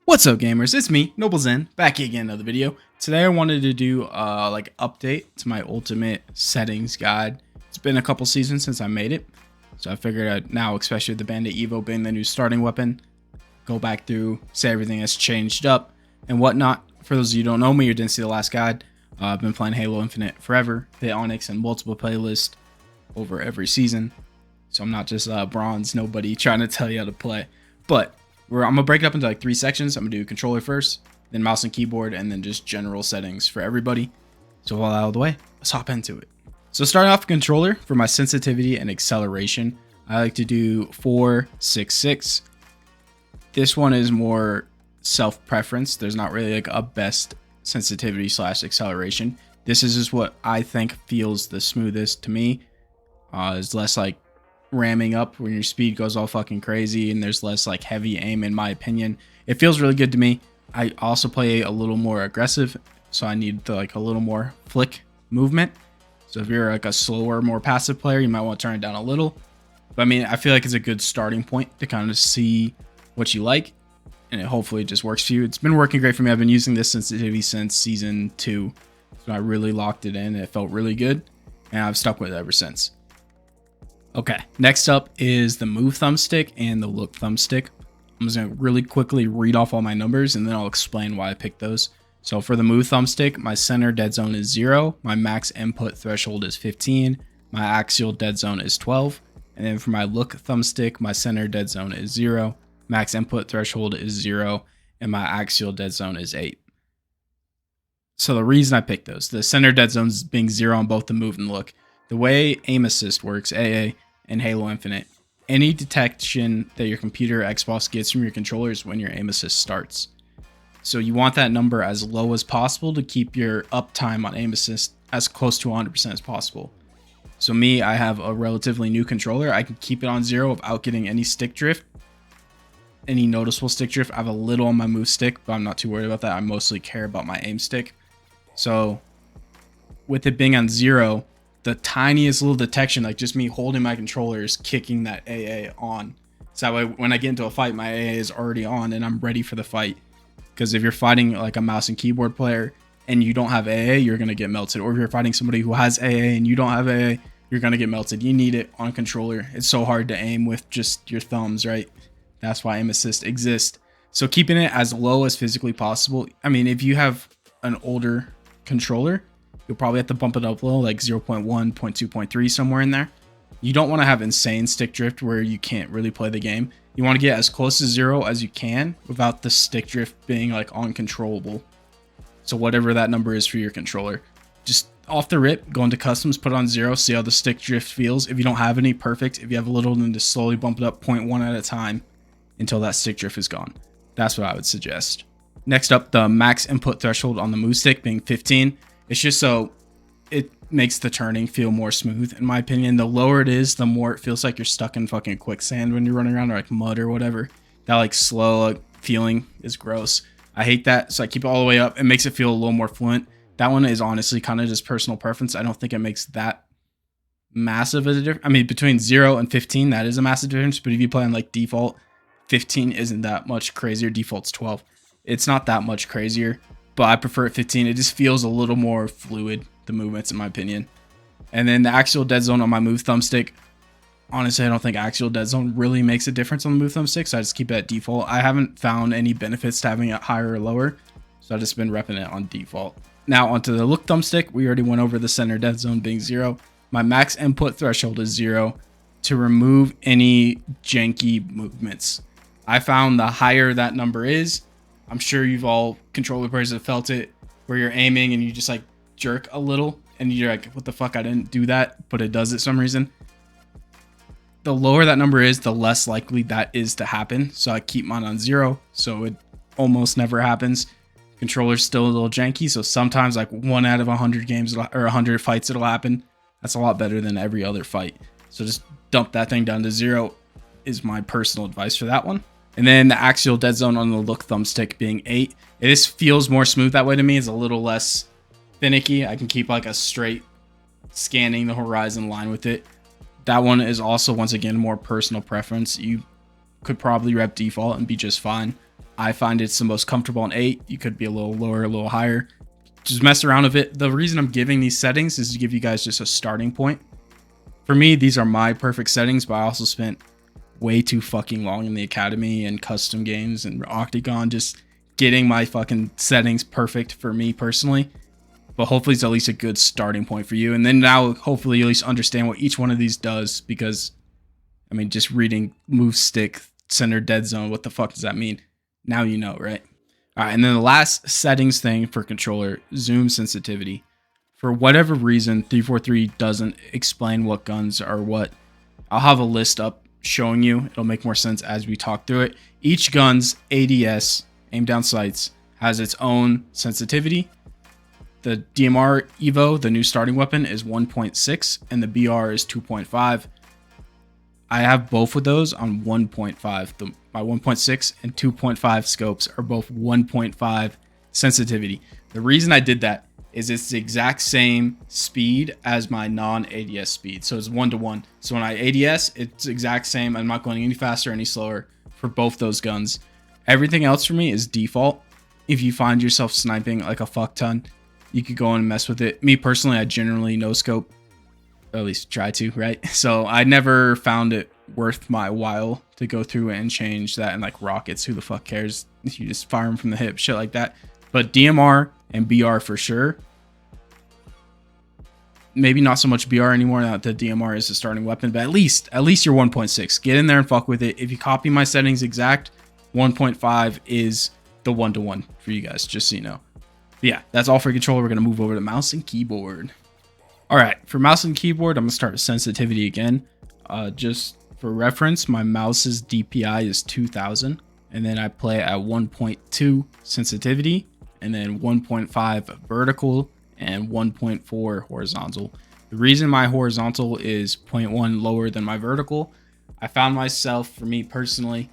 What's up, gamers? It's me, Noble Zen, back again in another video. Today I wanted to do update to my ultimate settings guide. It's been a couple seasons since I made it, so I figured I'd now, especially with the Bandit Evo being the new starting weapon, go back through, say everything has changed up and whatnot. For those of you who don't know me or didn't see the last guide, I've been playing Halo Infinite forever, the Onyx and multiple playlists over every season. So I'm not just bronze nobody trying to tell you how to play, but I'm gonna break it up into like 3 sections. I'm gonna do controller first, then mouse and keyboard, and then just general settings for everybody. So all out of the way, let's hop into it. So starting off with controller, for my sensitivity and acceleration, I like to do 4-6-6. This one is more self-preference. There's not really like a best sensitivity / acceleration. This is just what I think feels the smoothest to me. It's less like ramming up when your speed goes all fucking crazy, and there's less like heavy aim, in my opinion. It feels really good to me. I also play a little more aggressive, so I need like a little more flick movement. So if you're like a slower, more passive player, you might want to turn it down a little. But I mean, I feel like it's a good starting point to kind of see what you like, and it hopefully just works for you. It's been working great for me. I've been using this sensitivity since season 2, so I really locked it in. It felt really good, and I've stuck with it ever since. Okay, next up is the move thumbstick and the look thumbstick. I'm just going to really quickly read off all my numbers, and then I'll explain why I picked those. So for the move thumbstick, my center dead zone is 0, my max input threshold is 15, my axial dead zone is 12, and then for my look thumbstick, my center dead zone is 0, max input threshold is 0, and my axial dead zone is 8. So the reason I picked those, the center dead zones being 0 on both the move and look, the way aim assist works, AA, in Halo Infinite, any detection that your computer or Xbox gets from your controller is when your aim assist starts. So you want that number as low as possible to keep your uptime on aim assist as close to 100% as possible. So me, I have a relatively new controller. I can keep it on 0 without getting any stick drift, any noticeable stick drift. I have a little on my move stick, but I'm not too worried about that. I mostly care about my aim stick. So with it being on 0, the tiniest little detection, like just me holding my controller, is kicking that AA on. So that way when I get into a fight, my AA is already on and I'm ready for the fight. Because if you're fighting like a mouse and keyboard player and you don't have AA, you're going to get melted. Or if you're fighting somebody who has AA and you don't have AA, you're going to get melted. You need it on controller. It's so hard to aim with just your thumbs, right? That's why aim assist exists. So keeping it as low as physically possible. I mean, if you have an older controller, you'll probably have to bump it up a little, like 0.1, 0.2, 0.3, somewhere in there. You don't want to have insane stick drift where you can't really play the game. You want to get as close to 0 as you can without the stick drift being like uncontrollable. So whatever that number is for your controller, just off the rip, go into customs, put it on 0, see how the stick drift feels. If you don't have any, perfect. If you have a little, then just slowly bump it up 0.1 at a time until that stick drift is gone. That's what I would suggest. Next up, the max input threshold on the move stick being 15. It's just so it makes the turning feel more smooth, in my opinion. The lower it is, the more it feels like you're stuck in fucking quicksand when you're running around, or like mud or whatever. That like slow feeling is gross. I hate that, so I keep it all the way up. It makes it feel a little more fluent. That one is honestly kind of just personal preference. I don't think it makes that massive of a difference. I mean, between 0 and 15, that is a massive difference. But if you play on like default, 15 isn't that much crazier. Default's 12. It's not that much crazier, but I prefer it 15. It just feels a little more fluid, the movements, in my opinion. And then the axial dead zone on my move thumbstick. Honestly, I don't think axial dead zone really makes a difference on the move thumbstick, so I just keep it at default. I haven't found any benefits to having it higher or lower, so I've just been repping it on default. Now onto the look thumbstick. We already went over the center dead zone being 0. My max input threshold is 0 to remove any janky movements. I found the higher that number is, I'm sure you've all controller players have felt it, where you're aiming and you just like jerk a little and you're like, what the fuck, I didn't do that, but it does it some reason. The lower that number is, the less likely that is to happen. So I keep mine on 0, so it almost never happens. Controller's still a little janky, so sometimes like 1 out of 100 games or 100 fights it'll happen. That's a lot better than every other fight. So just dump that thing down to 0 is my personal advice for that one. And then the axial dead zone on the look thumbstick being 8. It just feels more smooth that way to me. It's a little less finicky. I can keep like a straight scanning the horizon line with it. That one is also, once again, more personal preference. You could probably rep default and be just fine. I find it's the most comfortable on 8. You could be a little lower, a little higher. Just mess around with it. The reason I'm giving these settings is to give you guys just a starting point. For me, these are my perfect settings, but I also spent way too fucking long in the academy and custom games and Octagon just getting my fucking settings perfect for me personally. But hopefully it's at least a good starting point for you. And then now hopefully you at least understand what each one of these does, because I mean, just reading move stick, center, dead zone, what the fuck does that mean? Now you know, right? All right, and then the last settings thing for controller, zoom sensitivity. For whatever reason, 343 doesn't explain what guns are what. I'll have a list up showing you. It'll make more sense as we talk through it. Each gun's ADS, aim down sights, has its own sensitivity. The DMR Evo, the new starting weapon, is 1.6 and the BR is 2.5. I have both of those on 1.5. My 1.6 and 2.5 scopes are both 1.5 sensitivity. The reason I did that is it's the exact same speed as my non-ADS speed. So it's 1-to-1. So when I ADS, it's the exact same. I'm not going any faster, any slower for both those guns. Everything else for me is default. If you find yourself sniping like a fuck ton, you could go and mess with it. Me personally, I generally no scope. Or at least try to, right? So I never found it worth my while to go through and change that. And like rockets, who the fuck cares? You just fire them from the hip, shit like that. But DMR and BR for sure. Maybe not so much BR anymore now that the DMR is the starting weapon, but at least you're 1.6. Get in there and fuck with it. If you copy my settings exact, 1.5 is the 1-to-1 for you guys, just so you know. But yeah, that's all for controller. We're going to move over to mouse and keyboard. All right, for mouse and keyboard, I'm going to start with sensitivity again. Just for reference, my mouse's DPI is 2000, and then I play at 1.2 sensitivity, and then 1.5 vertical, and 1.4 horizontal. The reason my horizontal is 0.1 lower than my vertical, I found myself, for me personally,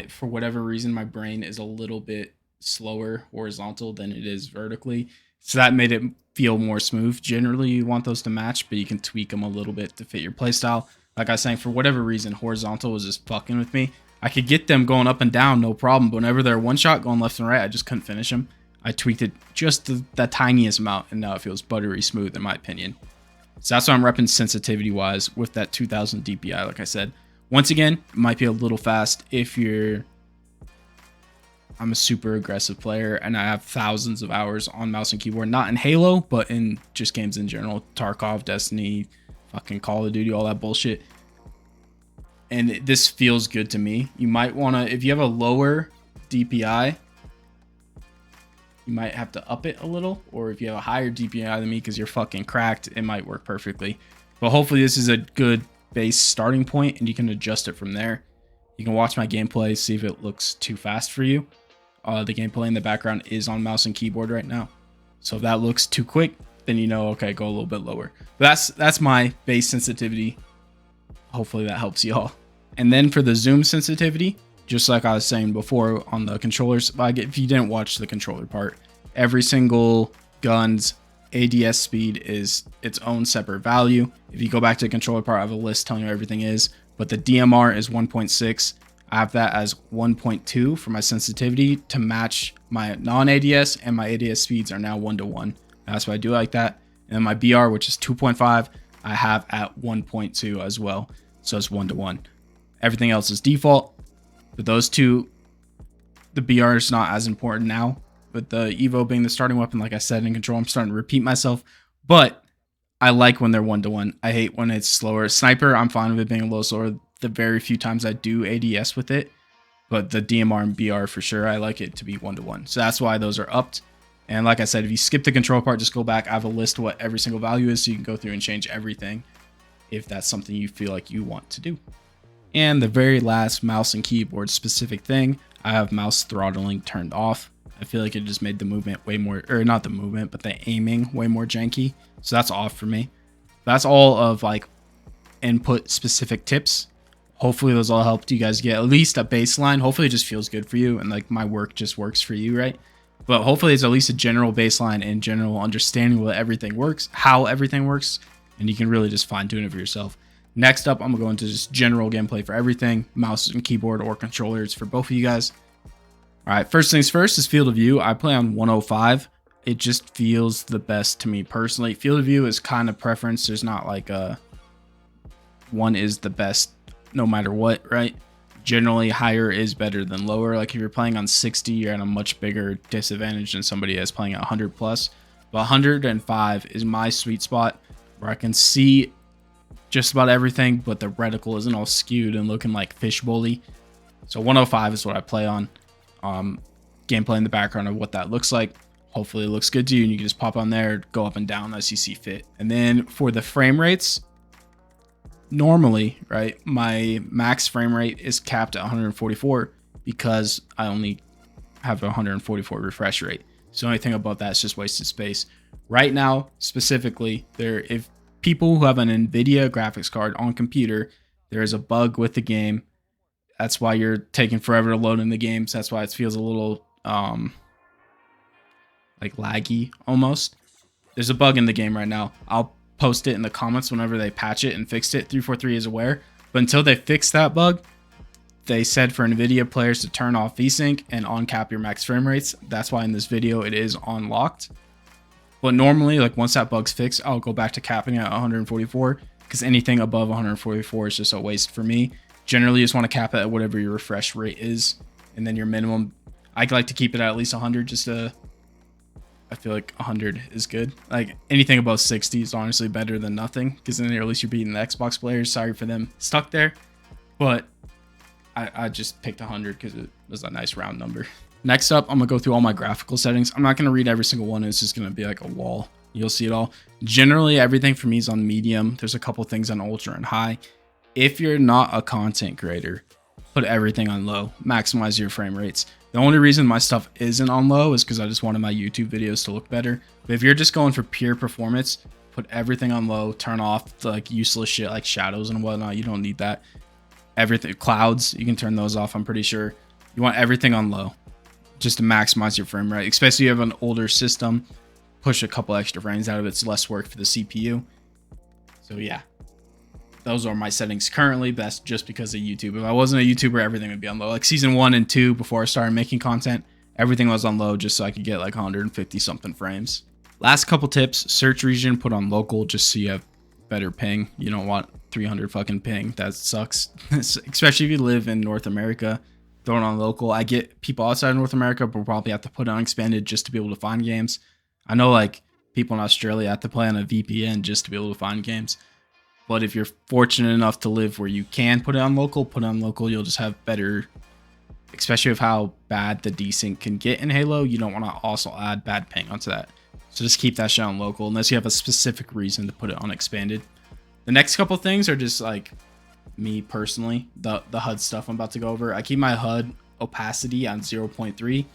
for whatever reason, my brain is a little bit slower horizontal than it is vertically. So that made it feel more smooth. Generally, you want those to match, but you can tweak them a little bit to fit your playstyle. Like I was saying, for whatever reason, horizontal was just fucking with me. I could get them going up and down, no problem. But whenever they're one shot going left and right, I just couldn't finish them. I tweaked it just the tiniest amount, and now it feels buttery smooth in my opinion. So that's why I'm repping sensitivity-wise with that 2000 DPI, like I said. Once again, it might be a little fast if I'm a super aggressive player and I have thousands of hours on mouse and keyboard, not in Halo, but in just games in general. Tarkov, Destiny, fucking Call of Duty, all that bullshit. And this feels good to me. You might want to, if you have a lower DPI, you might have to up it a little, or if you have a higher DPI than me because you're fucking cracked, it might work perfectly. But hopefully this is a good base starting point and you can adjust it from there. You can watch my gameplay, see if it looks too fast for you. The gameplay in the background is on mouse and keyboard right now. So if that looks too quick, then you know, okay, go a little bit lower. But that's my base sensitivity. Hopefully that helps you all. And then for the zoom sensitivity, just like I was saying before on the controllers, if you didn't watch the controller part, every single gun's ADS speed is its own separate value. If you go back to the controller part, I have a list telling you everything is, but the DMR is 1.6. I have that as 1.2 for my sensitivity to match my non-ADS, and my ADS speeds are now 1-to-1. That's why I do like that. And then my BR, which is 2.5, I have at 1.2 as well. So it's 1-to-1. Everything else is default. But those two, the BR is not as important now. With the Evo being the starting weapon, like I said, in control, I'm starting to repeat myself. But I like when they're 1-to-1. I hate when it's slower. Sniper, I'm fine with it being a little slower. The very few times I do ADS with it. But the DMR and BR for sure, I like it to be 1-to-1. So that's why those are upped. And like I said, if you skip the control part, just go back. I have a list of what every single value is, so you can go through and change everything if that's something you feel like you want to do. And the very last mouse and keyboard specific thing, I have mouse throttling turned off. I feel like it just made the movement way more, or not the movement, but the aiming way more janky. So that's off for me. That's all of like input specific tips. Hopefully those all helped you guys get at least a baseline. Hopefully it just feels good for you and like my work just works for you, right? But hopefully it's at least a general baseline and general understanding what everything works, how everything works, and you can really just fine tune it for yourself. Next up, I'm gonna go into just general gameplay for everything, mouse and keyboard or controllers for both of you guys. All right, first things first is field of view. I play on 105. It just feels the best to me personally. Field of view is kind of preference. There's not like a one is the best no matter what, right? Generally, higher is better than lower. Like if you're playing on 60, you're at a much bigger disadvantage than somebody that's playing at 100 plus. But 105 is my sweet spot where I can see just about everything, but the reticle isn't all skewed and looking like fishbowly. So 105 is what I play on. Gameplay in the background of what that looks like. Hopefully it looks good to you and you can just pop on there, go up and down as you see fit. And then for the frame rates, normally, right, my max frame rate is capped at 144 because I only have a 144 refresh rate. So the only thing about that is just wasted space. Right now, specifically, if people who have an NVIDIA graphics card on computer, there is a bug with the game. That's why you're taking forever to load in the games. That's why it feels a little like laggy almost. There's a bug in the game right now. I'll post it in the comments whenever they patch it and fix it. 343 is aware. But until they fix that bug, they said for NVIDIA players to turn off VSync and on-cap your max frame rates. That's why in this video it is unlocked. But normally, like once that bug's fixed, I'll go back to capping at 144 because anything above 144 is just a waste for me. Generally, you just want to cap it at whatever your refresh rate is. And then your minimum, I like to keep it at least 100 just to, I feel like 100 is good. Like anything above 60 is honestly better than nothing because then at least you're beating the Xbox players. Sorry for them stuck there. But I just picked 100 because it was a nice round number. Next up, I'm going to go through all my graphical settings. I'm not going to read every single one. It's just going to be like a wall. You'll see it all. Generally, everything for me is on medium. There's a couple things on ultra and high. If you're not a content creator, put everything on low. Maximize your frame rates. The only reason my stuff isn't on low is because I just wanted my YouTube videos to look better. But if you're just going for pure performance, put everything on low. Turn off the like useless shit like shadows and whatnot. You don't need that. Everything, clouds, you can turn those off, I'm pretty sure. You want everything on low just to maximize your frame rate, especially if you have an older system. Push a couple extra frames out of it. It's less work for the CPU. So yeah, those are my settings currently. That's just because of YouTube. If I wasn't a YouTuber, everything would be on low. Like season 1 and 2, before I started making content, everything was on low just so I could get like 150 something frames. Last couple tips: search region, put on local just so you have better ping. You don't want 300 fucking ping. That sucks. Especially if you live in North America. Throw it on local. I get people outside of North America, but we'll probably have to put it on expanded just to be able to find games. I know like people in Australia have to play on a VPN just to be able to find games. But if you're fortunate enough to live where you can put it on local, put it on local. You'll just have better, especially with how bad the desync can get in Halo. You don't want to also add bad ping onto that. So just keep that shit on local unless you have a specific reason to put it on expanded. The next couple things are just like me personally, the HUD stuff I'm about to go over. I keep my HUD opacity on 0.3.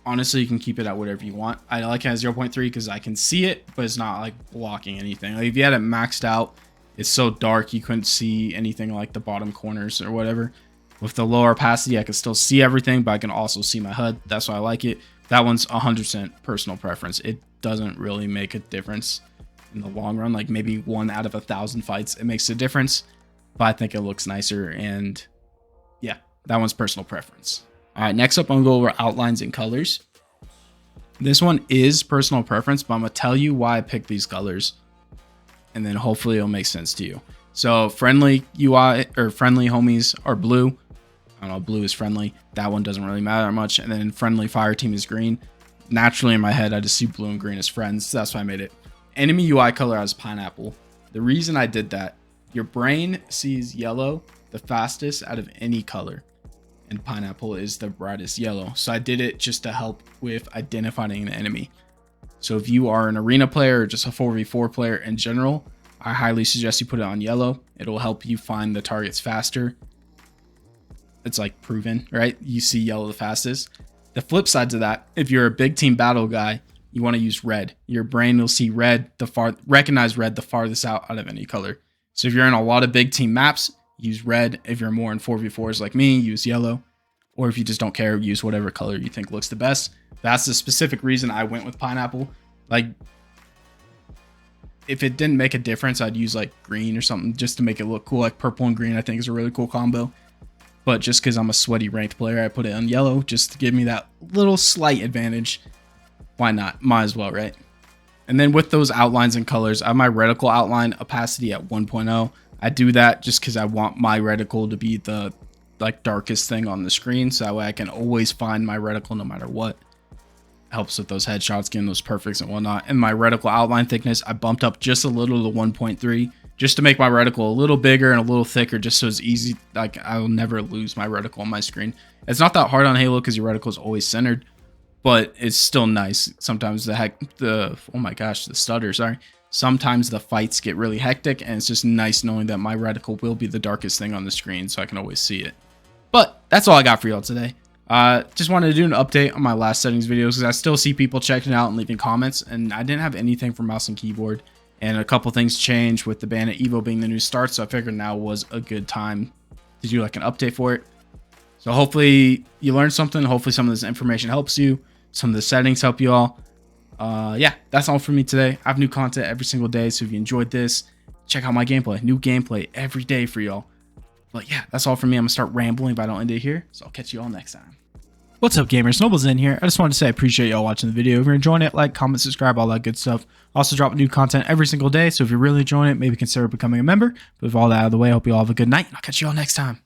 Honestly, you can keep it at whatever you want. I like it at 0.3 because I can see it, but it's not like blocking anything. Like if you had it maxed out, it's so dark you couldn't see anything like the bottom corners or whatever. With the lower opacity, I can still see everything, but I can also see my HUD. That's why I like it. That one's 100% personal preference. It doesn't really make a difference in the long run. Like maybe 1 out of 1,000 fights, it makes a difference. But I think it looks nicer, and yeah, that one's personal preference. All right, next up, I'm gonna go over outlines and colors. This one is personal preference, but I'm gonna tell you why I picked these colors, and then hopefully it'll make sense to you. So friendly UI or friendly homies are blue. I don't know, blue is friendly. That one doesn't really matter much. And then friendly fire team is green. Naturally in my head, I just see blue and green as friends. So that's why I made it. Enemy UI color as pineapple. The reason I did that, your brain sees yellow the fastest out of any color, and pineapple is the brightest yellow. So I did it just to help with identifying an enemy. So if you are an arena player or just a 4v4 player in general, I highly suggest you put it on yellow. It'll help you find the targets faster. It's like proven, right? You see yellow the fastest. The flip side to that, if you're a big team battle guy, you want to use red. Your brain will see red, recognize red the farthest out of any color. So if you're in a lot of big team maps, use red. If you're more in 4v4s like me, use yellow. Or if you just don't care, use whatever color you think looks the best. That's the specific reason I went with pineapple. Like, if it didn't make a difference, I'd use like green or something just to make it look cool. Like purple and green I think is a really cool combo. But just because I'm a sweaty ranked player, I put it on yellow just to give me that little slight advantage. Why not? Might as well, right? And then with those outlines and colors, I have my reticle outline opacity at 1.0. I do that just because I want my reticle to be the like darkest thing on the screen, so that way I can always find my reticle no matter what. Helps with those headshots, getting those perfects and whatnot. And my reticle outline thickness, I bumped up just a little to 1.3 just to make my reticle a little bigger and a little thicker, just so it's easy. Like I'll never lose my reticle on my screen. It's not that hard on Halo because your reticle is always centered, but it's still nice. Sometimes oh my gosh, the stutter, sorry. Sometimes the fights get really hectic, and it's just nice knowing that my reticle will be the darkest thing on the screen so I can always see it. But that's all I got for y'all today. Just wanted to do an update on my last settings videos because I still see people checking it out and leaving comments, and I didn't have anything for mouse and keyboard. And a couple things changed with the Bandit Evo being the new start, so I figured now was a good time to do like an update for it. So hopefully you learned something. Hopefully some of this information helps you. Some of the settings help you all. Yeah, that's all for me today. I have new content every single day, so if you enjoyed this, check out my gameplay. New gameplay every day for y'all. But yeah, that's all for me. I'm gonna start rambling if I don't end it here, so I'll catch you all next time. What's up, gamers? Nobles in here. I just wanted to say I appreciate y'all watching the video. If you're enjoying it, like, comment, subscribe, all that good stuff. Also drop new content every single day, so if you're really enjoying it, maybe consider becoming a member. But with all that out of the way, I hope you all have a good night, and I'll catch you all next time.